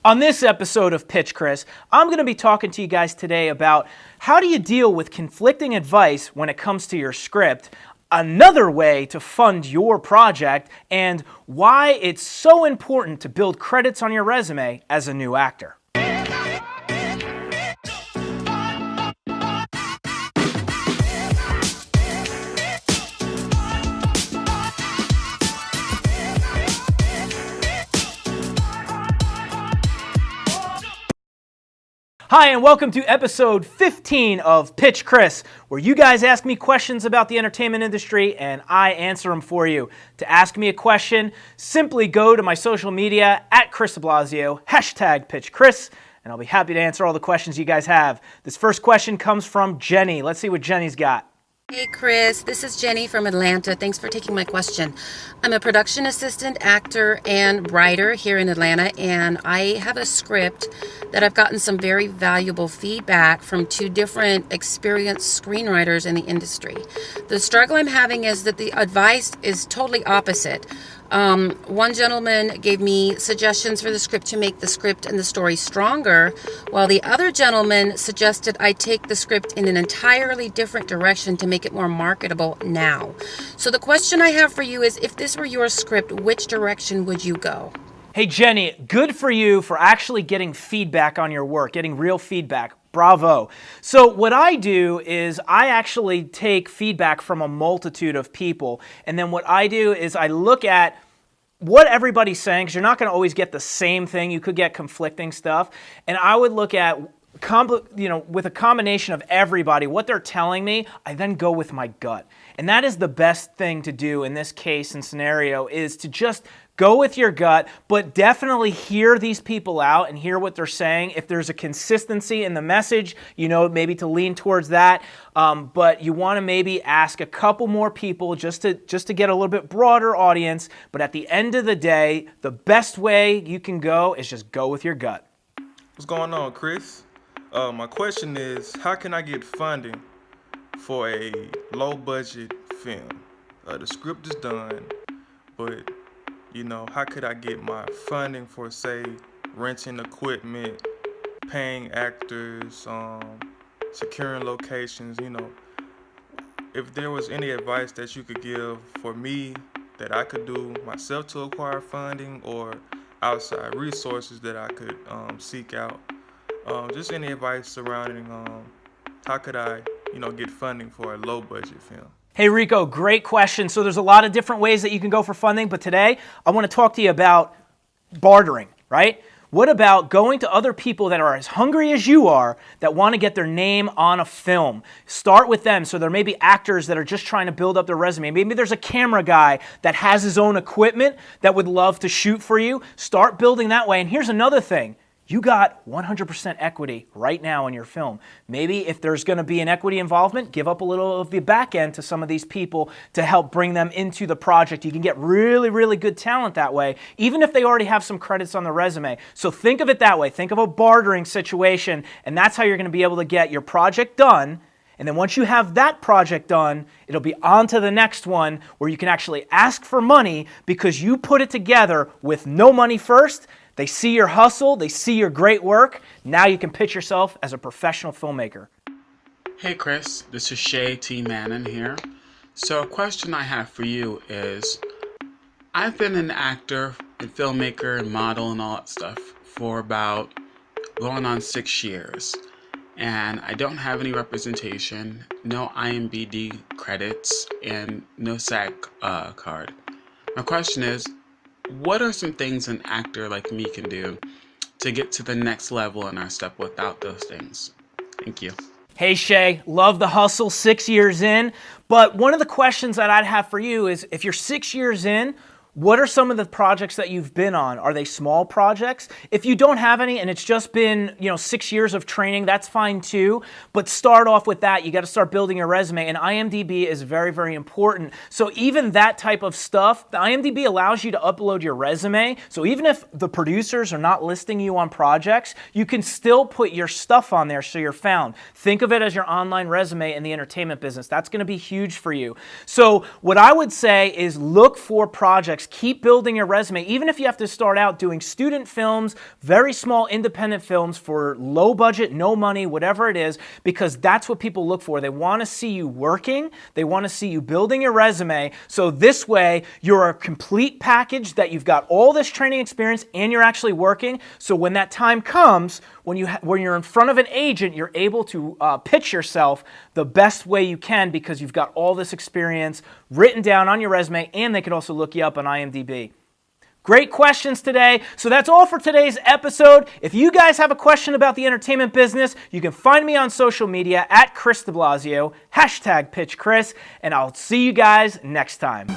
On this episode of Pitch Chris, I'm going to be talking to you guys today about how do you deal with conflicting advice when it comes to your script, another way to fund your project, and why it's so important to build credits on your resume as a new actor. Hi, and welcome to episode 15 of Pitch Chris, where you guys ask me questions about the entertainment industry and I answer them for you. To ask me a question, simply go to my social media at Chris Blasio, hashtag Pitch Chris, and I'll be happy to answer all the questions you guys have. This first question comes from Jenny. Let's see what Jenny's got. Hey Chris, this is Jenny from Atlanta. Thanks for taking my question. I'm a production assistant, actor, and writer here in Atlanta, and I have a script that I've gotten some very valuable feedback from two different experienced screenwriters in the industry. The struggle I'm having is that the advice is totally opposite. One gentleman gave me suggestions for the script to make the script and the story stronger, while the other gentleman suggested I take the script in an entirely different direction to make it more marketable now. So the question I have for you is, if this were your script, which direction would you go? Hey Jenny, good for you for actually getting feedback on your work, getting real feedback. Bravo. So what I do is I actually take feedback from a multitude of people, and then what I do is I look at what everybody's saying, because you're not going to always get the same thing. You could get conflicting stuff, and I would look at with a combination of everybody, what they're telling me, I then go with my gut. And that is the best thing to do in this case and scenario, is to just go with your gut, but definitely hear these people out and hear what they're saying. If there's a consistency in the message, maybe to lean towards that. But you want to maybe ask a couple more people just to get a little bit broader audience. But at the end of the day, the best way you can go is just go with your gut. What's going on, Chris? My question is, how can I get funding for a low-budget film? The script is done, but how could I get my funding for, say, renting equipment, paying actors, securing locations? If there was any advice that you could give for me that I could do myself to acquire funding, or outside resources that I could seek out. Just any advice surrounding how could I, get funding for a low-budget film? Hey Rico, great question. So there's a lot of different ways that you can go for funding, but today I want to talk to you about bartering, right? What about going to other people that are as hungry as you are that want to get their name on a film? Start with them. So there may be actors that are just trying to build up their resume. Maybe there's a camera guy that has his own equipment that would love to shoot for you. Start building that way. And here's another thing. You got 100% equity right now in your film. Maybe if there's going to be an equity involvement, give up a little of the back end to some of these people to help bring them into the project. You can get really, really good talent that way, even if they already have some credits on the resume. So think of it that way. Think of a bartering situation, and that's how you're going to be able to get your project done. And then once you have that project done, it'll be on to the next one where you can actually ask for money because you put it together with no money first. They see your hustle, they see your great work. Now you can pitch yourself as a professional filmmaker. Hey Chris, this is Shay T. Mannon here. So a question I have for you is, I've been an actor and filmmaker and model and all that stuff for about going on 6 years. And I don't have any representation, no IMDb credits, and no SAG card. My question is, what are some things an actor like me can do to get to the next level in our step without those things? Thank you. Hey Shay, love the hustle, 6 years in. But one of the questions that I'd have for you is, if you're 6 years in, what are some of the projects that you've been on? Are they small projects? If you don't have any and it's just been 6 years of training, that's fine too. But start off with that. You got to start building your resume, and IMDb is very, very important. So even that type of stuff, the IMDb allows you to upload your resume. So even if the producers are not listing you on projects, you can still put your stuff on there so you're found. Think of it as your online resume in the entertainment business. That's going to be huge for you. So what I would say is look for projects projects, keep building your resume, even if you have to start out doing student films, very small independent films for low budget, no money, whatever it is, because that's what people look for. They want to see you working. They want to see you building your resume. So this way, you're a complete package that you've got all this training experience and you're actually working. So when that time comes, when you're in front of an agent, you're able to pitch yourself the best way you can because you've got all this experience written down on your resume, and they could also look you up on IMDb. Great questions today. So that's all for today's episode. If you guys have a question about the entertainment business, you can find me on social media at Chris DeBlasio, #PitchChris, and I'll see you guys next time.